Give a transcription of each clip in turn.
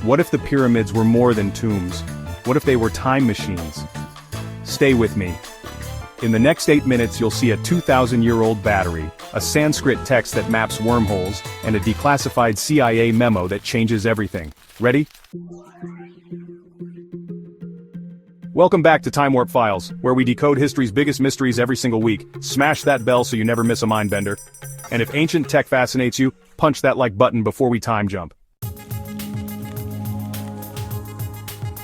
What if the pyramids were more than tombs? What if they were time machines? Stay with me. In the next 8 minutes you'll see a 2,000-year-old battery, a Sanskrit text that maps wormholes, and a declassified CIA memo that changes everything. Ready? Welcome back to Time Warp Files, where we decode history's biggest mysteries every single week. Smash that bell so you never miss a mindbender. And if ancient tech fascinates you, punch that like button before we time jump.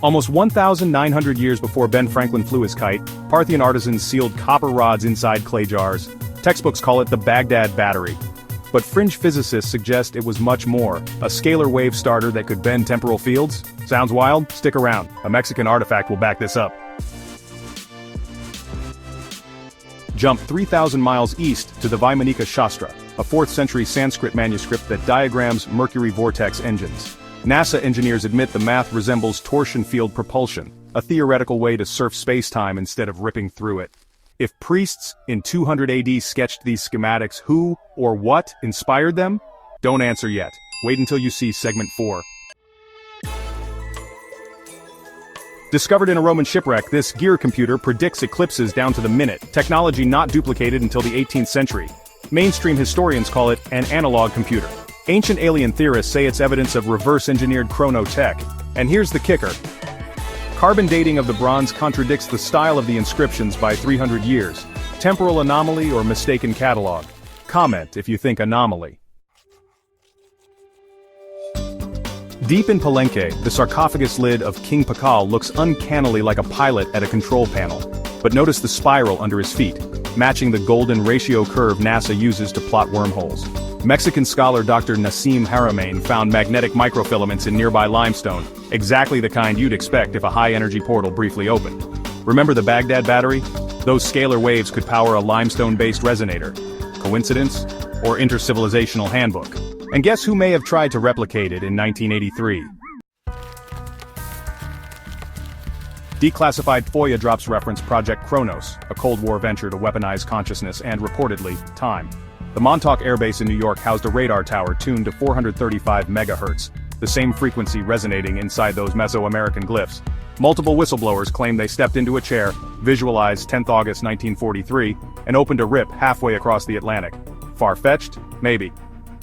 Almost 1,900 years before Ben Franklin flew his kite, Parthian artisans sealed copper rods inside clay jars. Textbooks call it the Baghdad Battery. But fringe physicists suggest it was much more, a scalar wave starter that could bend temporal fields. Sounds wild? Stick around, a Mexican artifact will back this up. Jump 3,000 miles east to the Vaimanika Shastra, a 4th century Sanskrit manuscript that diagrams mercury vortex engines. NASA engineers admit the math resembles torsion field propulsion, a theoretical way to surf space-time instead of ripping through it. If priests in 200 AD sketched these schematics, who or what inspired them? Don't answer yet. Wait until you see segment 4. Discovered in a Roman shipwreck, this gear computer predicts eclipses down to the minute, technology not duplicated until the 18th century. Mainstream historians call it an analog computer. Ancient alien theorists say it's evidence of reverse-engineered chrono-tech. And here's the kicker. Carbon dating of the bronze contradicts the style of the inscriptions by 300 years. Temporal anomaly or mistaken catalog? Comment if you think anomaly. Deep in Palenque, the sarcophagus lid of King Pakal looks uncannily like a pilot at a control panel. But notice the spiral under his feet, matching the golden ratio curve NASA uses to plot wormholes. Mexican scholar Dr. Nassim Haramain found magnetic microfilaments in nearby limestone, exactly the kind you'd expect if a high-energy portal briefly opened. Remember the Baghdad Battery? Those scalar waves could power a limestone-based resonator. Coincidence? Or intercivilizational handbook? And guess who may have tried to replicate it in 1983? Declassified FOIA drops reference Project Kronos, a Cold War venture to weaponize consciousness and, reportedly, time. The Montauk Air Base in New York housed a radar tower tuned to 435 megahertz, the same frequency resonating inside those Mesoamerican glyphs. Multiple whistleblowers claim they stepped into a chair, visualized 10th August 1943, and opened a rip halfway across the Atlantic. Far-fetched? Maybe.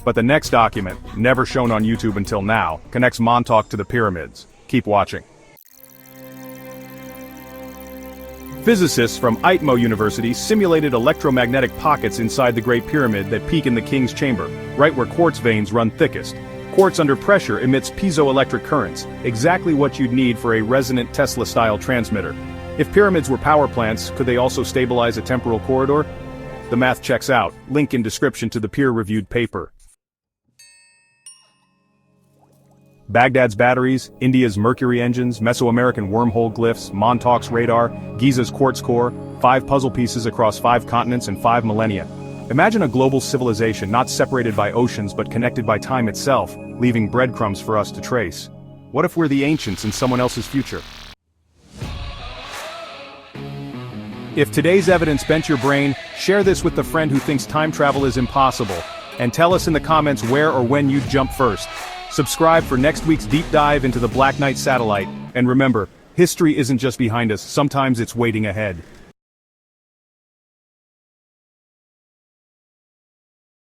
But the next document, never shown on YouTube until now, connects Montauk to the pyramids. Keep watching. Physicists from ITMO University simulated electromagnetic pockets inside the Great Pyramid that peak in the King's Chamber, right where quartz veins run thickest. Quartz under pressure emits piezoelectric currents, exactly what you'd need for a resonant Tesla-style transmitter. If pyramids were power plants, could they also stabilize a temporal corridor? The math checks out. Link in description to the peer-reviewed paper. Baghdad's batteries, India's mercury engines, Mesoamerican wormhole glyphs, Montauk's radar, Giza's quartz core, 5 puzzle pieces across 5 continents and 5 millennia. Imagine a global civilization not separated by oceans but connected by time itself, leaving breadcrumbs for us to trace. What if we're the ancients in someone else's future? If today's evidence bent your brain, share this with the friend who thinks time travel is impossible. And tell us in the comments where or when you'd jump first. Subscribe for next week's deep dive into the Black Knight satellite, and remember, history isn't just behind us, sometimes it's waiting ahead.